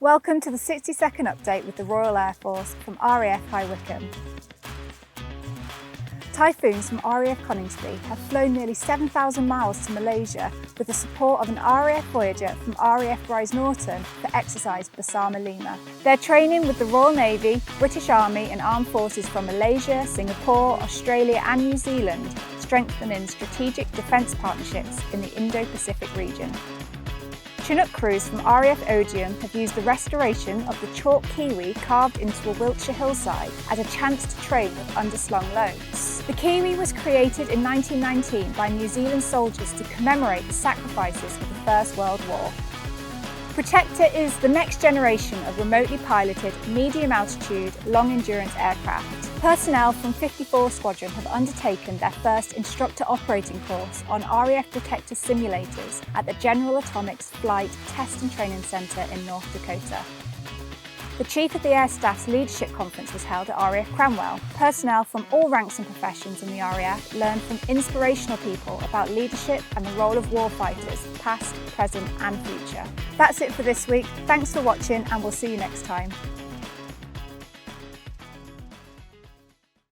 Welcome to the 60-second update with the Royal Air Force from RAF High Wycombe. Typhoons from RAF Coningsby have flown nearly 7,000 miles to Malaysia with the support of an RAF Voyager from RAF Rise Norton for exercise Bersama Lima. They're training with the Royal Navy, British Army and Armed Forces from Malaysia, Singapore, Australia and New Zealand, strengthening strategic defence partnerships in the Indo-Pacific region. Chinook crews from RAF Odium have used the restoration of the chalk kiwi carved into a Wiltshire hillside as a chance to train with underslung loads. The kiwi was created in 1919 by New Zealand soldiers to commemorate the sacrifices of the First World War. Protector is the next generation of remotely piloted, medium-altitude, long-endurance aircraft. Personnel from 54 Squadron have undertaken their first instructor operating course on RAF Protector simulators at the General Atomics Flight Test and Training Centre in North Dakota. The Chief of the Air Staff's Leadership Conference was held at RAF Cranwell. Personnel from all ranks and professions in the RAF learned from inspirational people about leadership and the role of warfighters, past, present and future. That's it for this week. Thanks for watching and we'll see you next time.